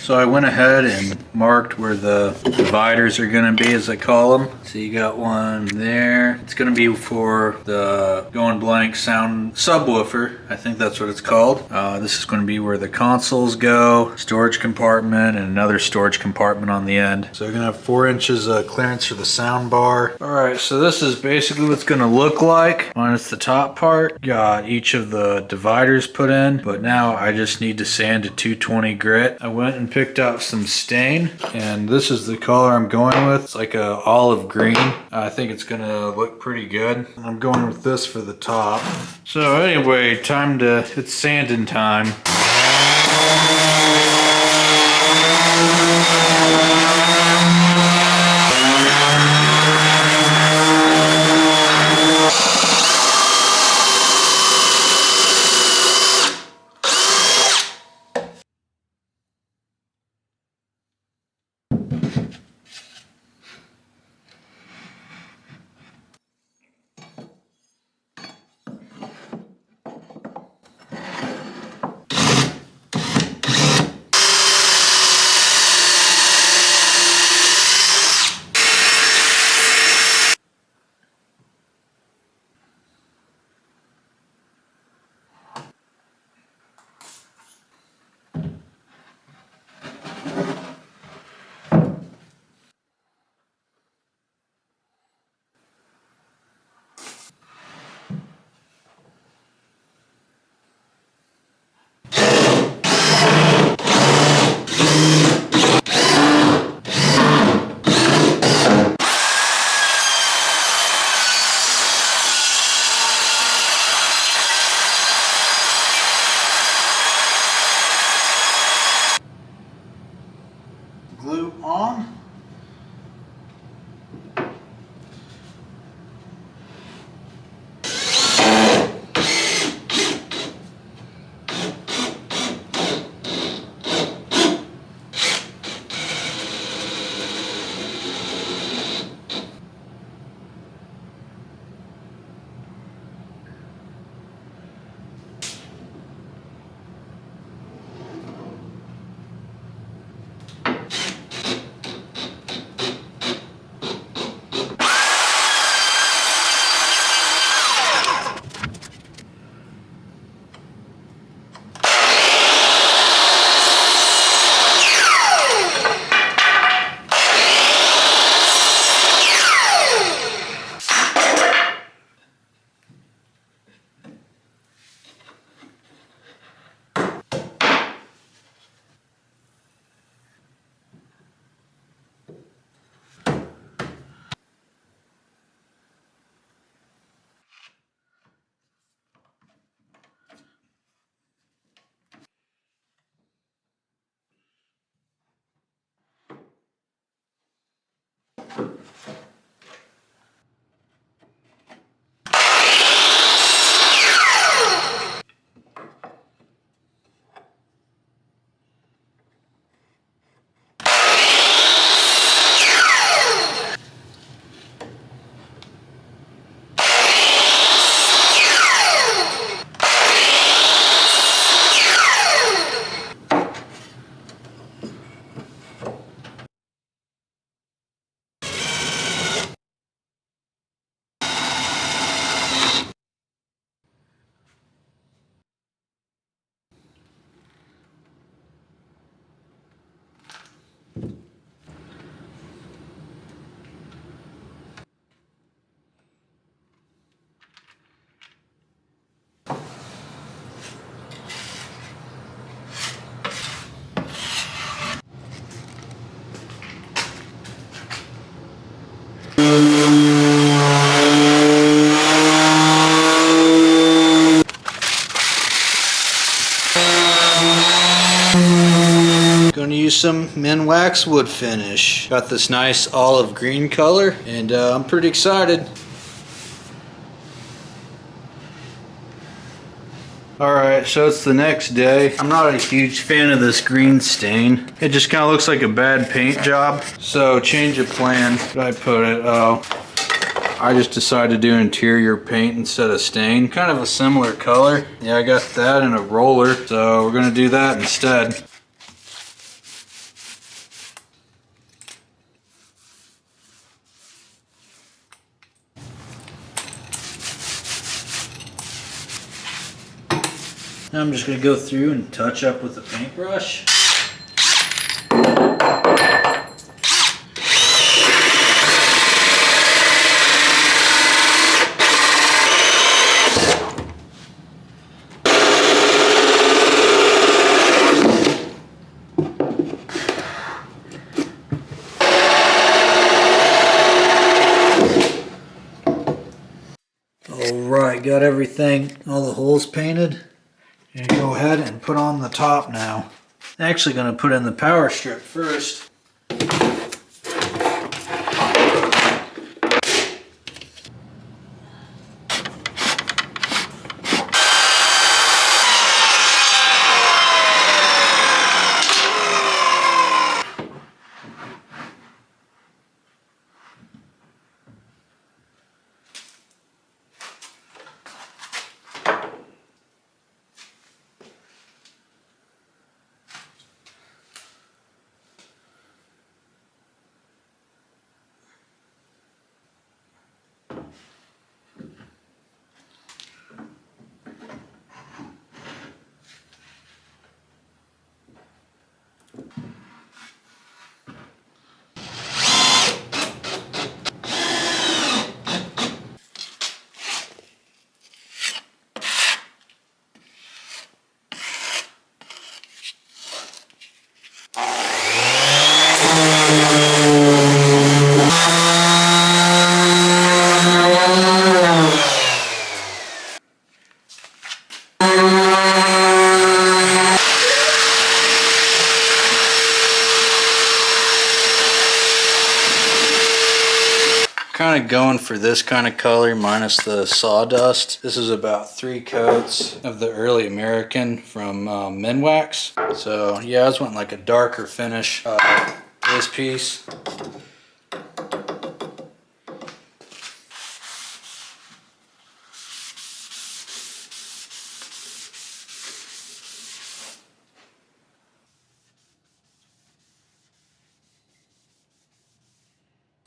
So I went ahead and marked where the dividers are going to be, as I call them. So you got one there. It's going to be for the going blank sound subwoofer. I think that's what it's called. This is going to be where the consoles go, storage compartment, and another storage compartment on the end. So you're going to have 4 inches clearance for the sound bar. All right, so this is basically what it's going to look like. Minus the top part. Got each of the dividers put in, but now I just need to sand to 220 grit. I went and picked up some stain, and this is the color I'm going with. It's like a olive green. I think it's gonna look pretty good. I'm going with this for the top. So anyway, it's sanding time. some Minwax wood finish. Got this nice olive green color, and I'm pretty excited. Alright, so it's the next day. I'm not a huge fan of this green stain. It just kind of looks like a bad paint job. So change of plans. Where did I put it? Oh, I just decided to do interior paint instead of stain. Kind of a similar color. Yeah, I got that in a roller. So we're gonna do that instead. Now I'm just going to go through and touch up with the paintbrush. Alright, got everything, all the holes painted. I'm going to go ahead and put on the top now. I'm actually going to put in the power strip first. Kind of going for this kind of color minus the sawdust. This is about 3 coats of the early American from Minwax. So yeah, I just went like a darker finish this piece.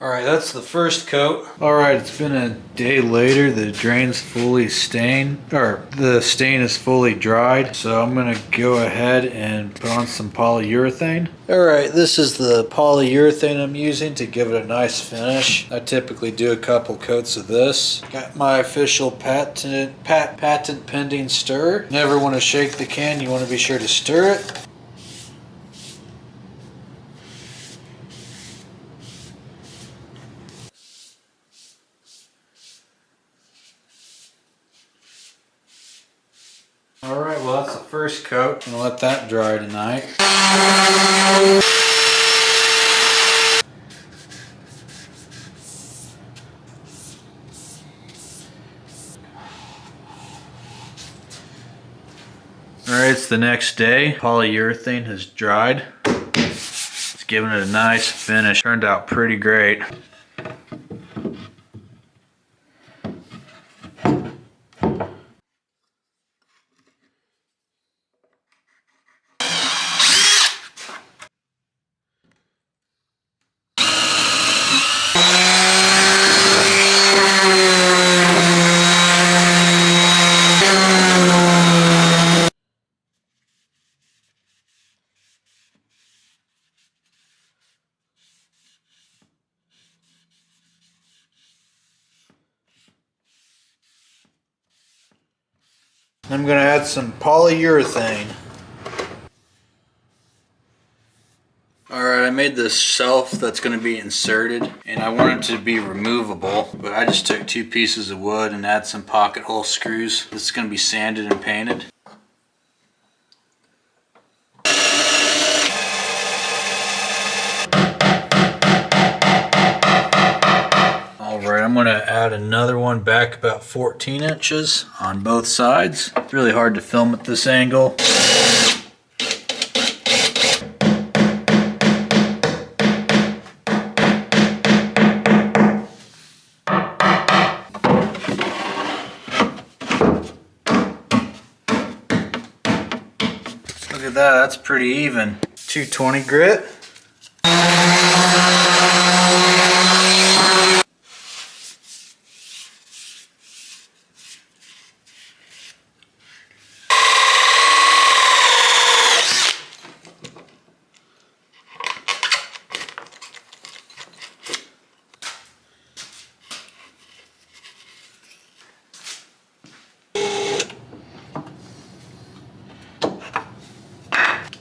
Alright, that's the first coat. Alright, it's been a day later. The drain's fully stained, or the stain is fully dried. So I'm going to go ahead and put on some polyurethane. Alright, this is the polyurethane I'm using to give it a nice finish. I typically do a couple coats of this. Got my official patent pending stir. Never want to shake the can, you want to be sure to stir it. Alright, well that's the first coat. I'm going to let that dry tonight. Alright, it's the next day. Polyurethane has dried. It's giving it a nice finish. Turned out pretty great. I'm going to add some polyurethane. Alright, I made this shelf that's going to be inserted, and I want it to be removable, but I just took 2 pieces of wood and add some pocket hole screws. This is going to be sanded and painted. I'm going to add another one back about 14 inches on both sides. It's really hard to film at this angle. Look at that, that's pretty even. 220 grit.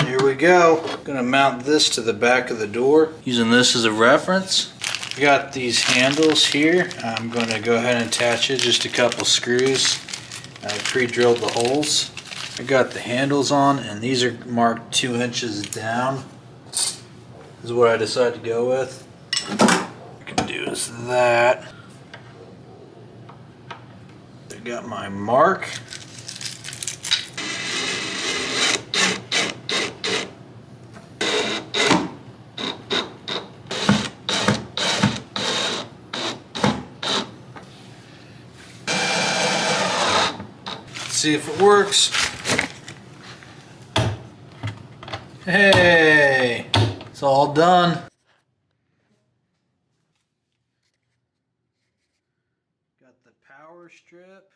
Here we go. I'm gonna mount this to the back of the door using this as a reference. I got these handles here. I'm gonna go ahead and attach it, just a couple screws. I pre-drilled the holes. I got the handles on, and these are marked 2 inches down. This is what I decided to go with. What I can do is that. I got my mark. See if it works. Hey, it's all done. Got the power strip.